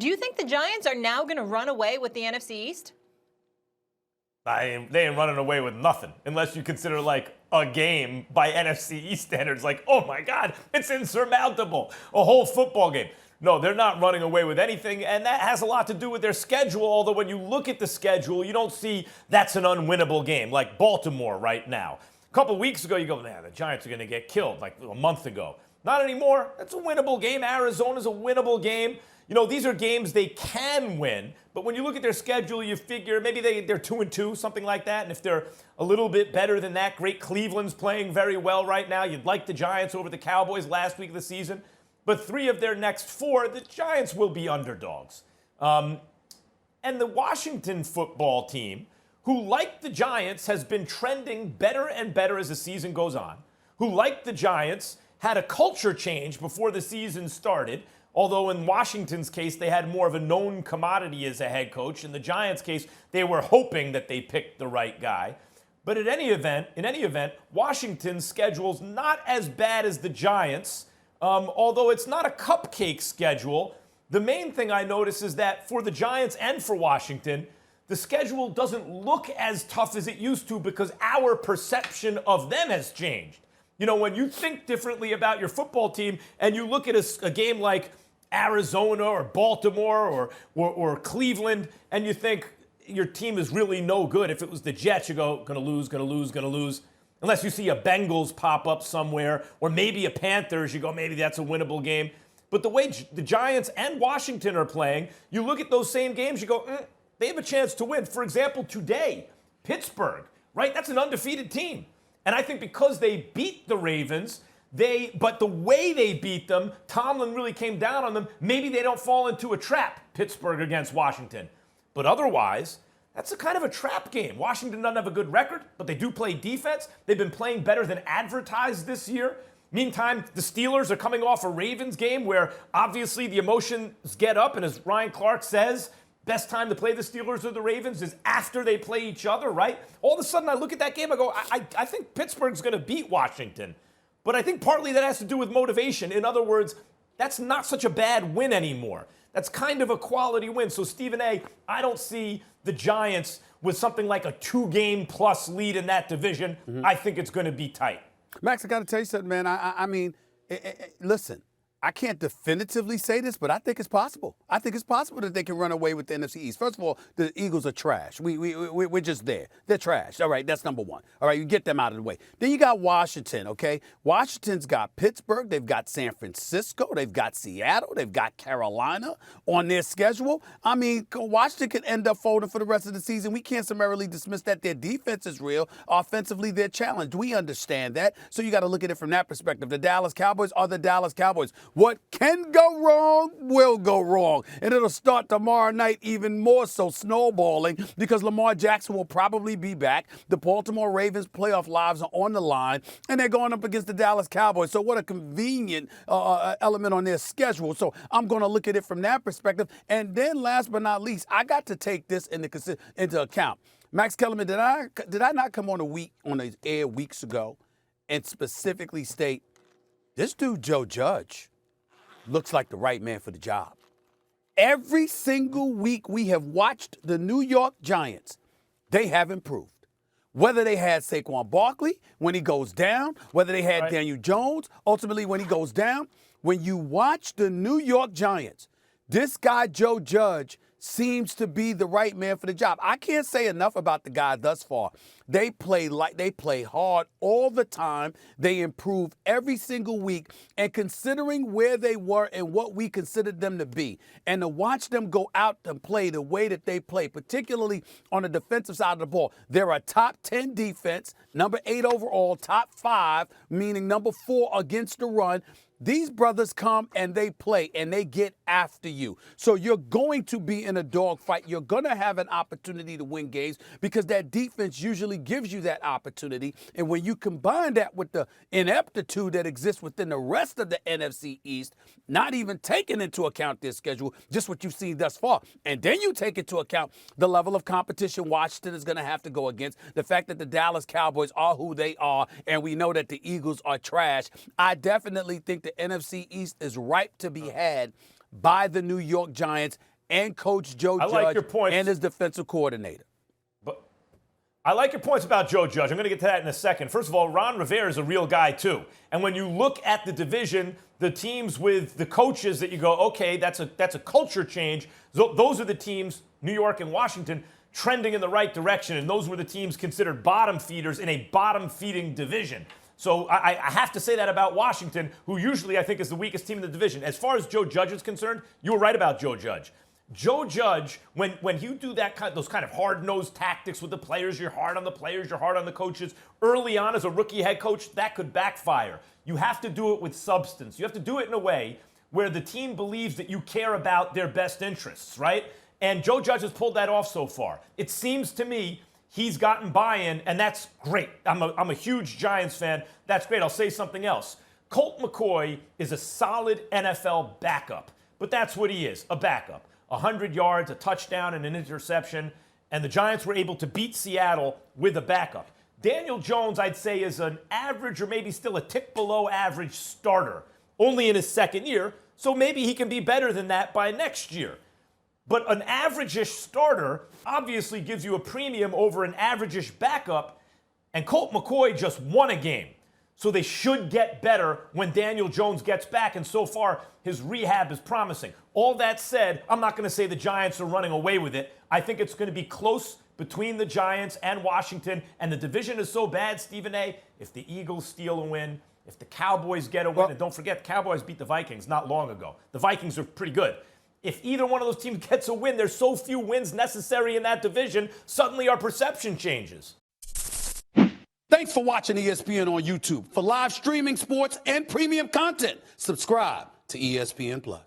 Do you think the Giants are now going to run away with the NFC East? They ain't running away with nothing, unless you consider like a game by NFC East standards. Like, oh my God, it's insurmountable. A whole football game. No, they're not running away with anything, and that has a lot to do with their schedule, although when you look at the schedule, you don't see that's an unwinnable game, like Baltimore right now. A couple weeks ago, you go, man, the Giants are going to get killed, like a month ago. Not anymore. It's a winnable game. Arizona's a winnable game. You know, these are games they can win, but when you look at their schedule, you figure maybe they're 2-2, something like that, and if they're a little bit better than that, great. Cleveland's playing very well right now. You'd like the Giants over the Cowboys last week of the season, but 3 of their next 4, the Giants will be underdogs. And the Washington football team, who, like the Giants, has been trending better and better as the season goes on, who, like the Giants, had a culture change before the season started, although in Washington's case, they had more of a known commodity as a head coach. In the Giants' case, they were hoping that they picked the right guy. But in any event, Washington's schedule's not as bad as the Giants, although it's not a cupcake schedule. The main thing I notice is that for the Giants and for Washington, the schedule doesn't look as tough as it used to because our perception of them has changed. You know, when you think differently about your football team and you look at a game like Arizona or Baltimore or Cleveland and you think your team is really no good. If it was the Jets, you go, gonna lose. Unless you see a Bengals pop up somewhere or maybe a Panthers, you go, maybe that's a winnable game. But the way the Giants and Washington are playing, you look at those same games, you go, they have a chance to win. For example, today, Pittsburgh, right? That's an undefeated team. And I think because they beat the Ravens, but the way they beat them, Tomlin really came down on them. Maybe they don't fall into a trap, Pittsburgh against Washington. But otherwise, that's a kind of a trap game. Washington doesn't have a good record, but they do play defense. They've been playing better than advertised this year. Meantime, the Steelers are coming off a Ravens game where obviously the emotions get up, and as Ryan Clark says, best time to play the Steelers or the Ravens is after they play each other, right? All of a sudden, I look at that game, I go, I think Pittsburgh's going to beat Washington. But I think partly that has to do with motivation. In other words, that's not such a bad win anymore. That's kind of a quality win. So, Stephen A., I don't see the Giants with something like a 2-game plus lead in that division. I think it's going to be tight. Max, I got to tell you something, man. I mean, listen. I can't definitively say this, but I think it's possible. I think it's possible that they can run away with the NFC East. First of all, the Eagles are trash. We're just there. They're trash. All right, that's number one. All right, you get them out of the way. Then you got Washington, okay? Washington's got Pittsburgh. They've got San Francisco. They've got Seattle. They've got Carolina on their schedule. I mean, Washington could end up folding for the rest of the season. We can't summarily dismiss that. Their defense is real. Offensively, they're challenged. We understand that. So you got to look at it from that perspective. The Dallas Cowboys are the Dallas Cowboys. What can go wrong will go wrong. And it'll start tomorrow night even more so snowballing because Lamar Jackson will probably be back. The Baltimore Ravens playoff lives are on the line, and they're going up against the Dallas Cowboys. So what a convenient element on their schedule. So I'm going to look at it from that perspective. And then last but not least, I got to take this into account. Max Kellerman, did I not come on the air weeks ago and specifically state this dude, Joe Judge, looks like the right man for the job? Every single week we have watched the New York Giants. They have improved. Whether they had Saquon Barkley when he goes down, whether they had Daniel Jones, ultimately when he goes down, when you watch the New York Giants, this guy, Joe Judge, seems to be the right man for the job. I can't say enough about the guy thus far. They play hard all the time. They improve every single week. And considering where they were and what we considered them to be, and to watch them go out and play the way that they play, particularly on the defensive side of the ball, they're a top 10 defense, number 8 overall, top 5, meaning number 4 against the run. These brothers come and they play and they get after you. So you're going to be in a dogfight. You're going to have an opportunity to win games because that defense usually gives you that opportunity. And when you combine that with the ineptitude that exists within the rest of the NFC East, not even taking into account their schedule, just what you've seen thus far, and then you take into account the level of competition Washington is going to have to go against, the fact that the Dallas Cowboys are who they are, and we know that the Eagles are trash, I definitely think the NFC East is ripe to be had by the New York Giants and Coach Joe I Judge like your points. and his defensive coordinator. But I like your points about Joe Judge. I'm going to get to that in a second. First of all, Ron Rivera is a real guy, too. And when you look at the division, the teams with the coaches that you go, okay, that's a culture change. Those are the teams, New York and Washington, trending in the right direction. And those were the teams considered bottom feeders in a bottom-feeding division. So I have to say that about Washington, who usually I think is the weakest team in the division. As far as Joe Judge is concerned, you were right about Joe Judge. Joe Judge, when you do those kind of hard-nosed tactics with the players, you're hard on the players, you're hard on the coaches, early on as a rookie head coach, that could backfire. You have to do it with substance. You have to do it in a way where the team believes that you care about their best interests, right? And Joe Judge has pulled that off so far. It seems to me he's gotten buy-in, and that's great. I'm a huge Giants fan. That's great. I'll say something else. Colt McCoy is a solid NFL backup, but that's what he is, a backup. 100 yards, a touchdown, and an interception, and the Giants were able to beat Seattle with a backup. Daniel Jones, I'd say, is an average or maybe still a tick below average starter, only in his second year, so maybe he can be better than that by next year. But an average-ish starter obviously gives you a premium over an average-ish backup, and Colt McCoy just won a game. So they should get better when Daniel Jones gets back, and so far his rehab is promising. All that said, I'm not going to say the Giants are running away with it. I think it's going to be close between the Giants and Washington, and the division is so bad, Stephen A., if the Eagles steal a win, if the Cowboys get a win, and don't forget, the Cowboys beat the Vikings not long ago. The Vikings are pretty good. If either one of those teams gets a win, there's so few wins necessary in that division, suddenly our perception changes. Thanks for watching ESPN on YouTube. For live streaming sports and premium content, subscribe to ESPN+.